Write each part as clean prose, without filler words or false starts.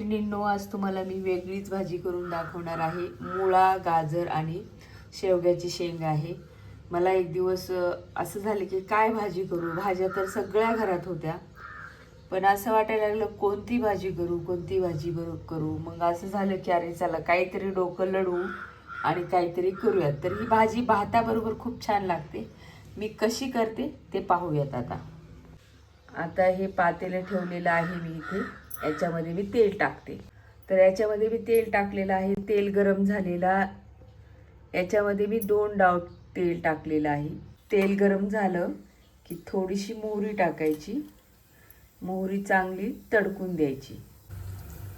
मैत्रिणींनो, आज तुम्हाला मी वेगळीच भाजी करून दाखवणार आहे. मुळा, गाजर आणि शेवग्याची शेंग आहे. मला एक दिवस असं झालं की काय भाजी करू. भाज्या तर सगळ्या घरात होत्या, पण असं वाटायला लागलं कोणती भाजी करू, कोणती भाजी करू. मग असं झालं की अरे चला काहीतरी डोकं लढवू आणि काहीतरी करूयात. तर ही भाजी भाताबरोबर खूप छान लागते. मी कशी करते ते पाहूयात आता. आता हे पातेलं ठेवलेलं आहे मी इथे. याच्यामध्ये मी तेल टाकते. तर याच्यामध्ये मी तेल टाकलेलं आहे. तेल गरम झालेला, याच्यामध्ये मी 2 डाव तेल टाकलेलं आहे. तेल गरम झालं की थोडीशी मोहरी टाकायची. मोहरी चांगली तडकून द्यायची.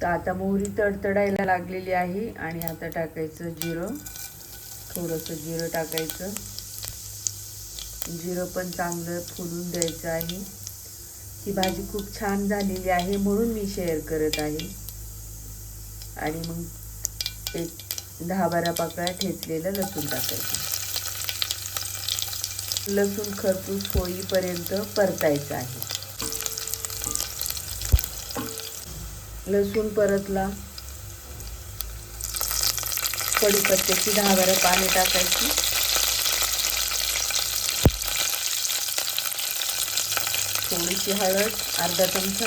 तर आता मोहरी तडतडायला लागलेली आहे आणि आता टाकायचं जिरं. थोडंसं जिरं टाकायचं. जिरं पण चांगलं फुलून द्यायचं आहे. ही भाजी खूप छान झालेली आहे म्हणून मी शेअर करत आहे. आणि मग एक 10-12 पाकळ्या ठेचलेलं लसूण टाकायचं. लसूण खरपूस होईपर्यंत परतायचं आहे. लसूण परतला, कढीपत्त्याची 10-12 पाने टाकायची. थोडीशी हळद, अर्धा चमचा.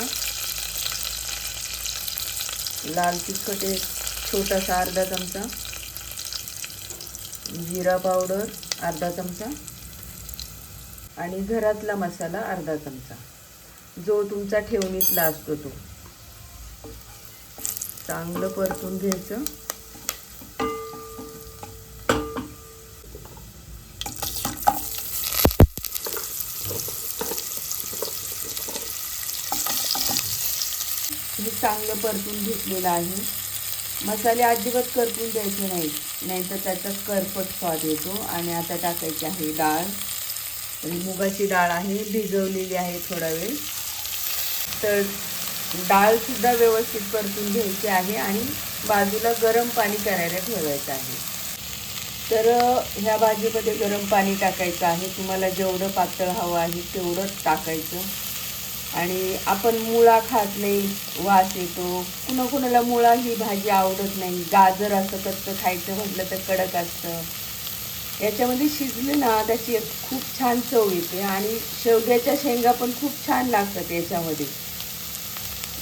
लाल तिखट एक छोटासा अर्धा चमचा. जिरा पावडर अर्धा चमचा. आणि घरातला मसाला अर्धा चमचा, जो तुमचा ठेवणीतला असतो तो. चांगलं परतून घ्यायचं. मी चांगलं परतून घेतलेलं आहे. मसाले अजिबात करपून द्यायचे नाहीत, नाहीतर त्याचा करपट स्वाद येतो. आणि आता टाकायची आहे डाळ. आणि मुगाची डाळ आहे, भिजवलेली आहे थोडा वेळ. तर डाळसुद्धा व्यवस्थित परतून घ्यायची आहे आणि बाजूला गरम पाणी करायला ठेवायचं आहे. तर ह्या भाजीमध्ये गरम पाणी टाकायचं आहे. तुम्हाला जेवढं पातळ हवं आहे तेवढंच टाकायचं. आणि आपण मुळा खात नाही, वास येतो. कुणाकुणाला मुळा ही भाजी आवडत नाही. गाजर असं कच्चं खायचं म्हटलं तर कडक असतं. याच्यामध्ये शिजले ना त्याची एक खूप छान चव येते. आणि शेवग्याच्या शेंगा पण खूप छान लागतात याच्यामध्ये.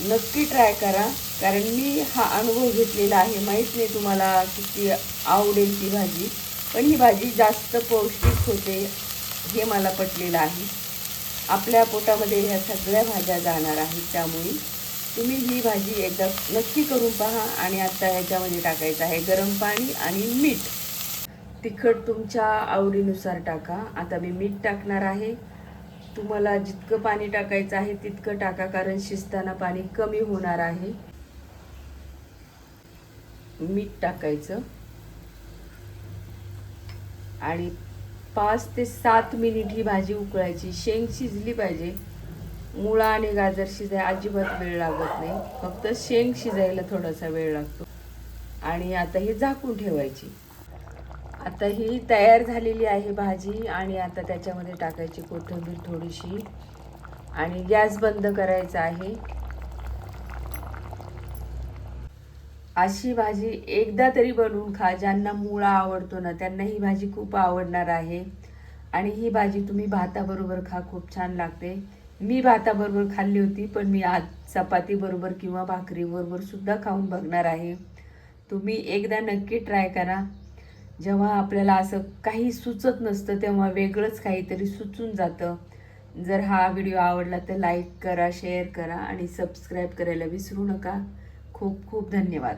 नक्की ट्राय करा, कारण मी हा अनुभव घेतलेला आहे. माहीत नाही तुम्हाला किती आवडेल ती भाजी, पण ही भाजी जास्त पौष्टिक होते हे मला पटलेलं आहे. आपल्या पोटामध्ये ह्या सगळ्या भाज्या जाणार आहेत, त्यामुळे तुम्ही ही भाजी एकदा नक्की करून पहा. आणि आता ह्याच्यामध्ये टाकायचं आहे गरम पाणी आणि मीठ. तिखट तुमच्या आवडीनुसार टाका. आता मी मीठ टाकणार आहे. तुम्हाला जितकं पाणी टाकायचं आहे तितकं टाका, कारण शिजताना पाणी कमी होणार आहे. मीठ टाकायचं आणि 5 ते 7 मिनिट ही भाजी उकळायची. शेंग शिजली पाहिजे. मुळा आणि गाजर शिजायला अजिबात वेळ लागत नाही, फक्त शेंग शिजायला थोडासा वेळ लागतो. आणि आता हे झाकून ठेवायची. आता ही तयार झालेली आहे भाजी. आणि आता त्याच्यामध्ये टाकायची कोथिंबीर थोडीशी आणि गॅस बंद करायचा आहे. अशी भाजी एकदा तरी बनवून खा. ज्यांना मुळा आवडतो ना त्यांना ही भाजी खूप आवडणार आहे. आणि ही भाजी तुम्ही भाताबरोबर खा, खूप छान लागते. मी भाताबरोबर खाल्ली होती, पण मी आज चपातीबरोबर किंवा भाकरीबरोबर सुद्धा खाऊन बघणार आहे. तुम्ही एकदा नक्की ट्राय करा. जेव्हा आपल्याला असं काही सुचत नसतं तेव्हा वेगळंच काहीतरी सुचून जातं. जर हा व्हिडिओ आवडला तर लाईक करा, शेअर करा आणि सबस्क्राईब करायला विसरू नका. खूप खूप धन्यवाद.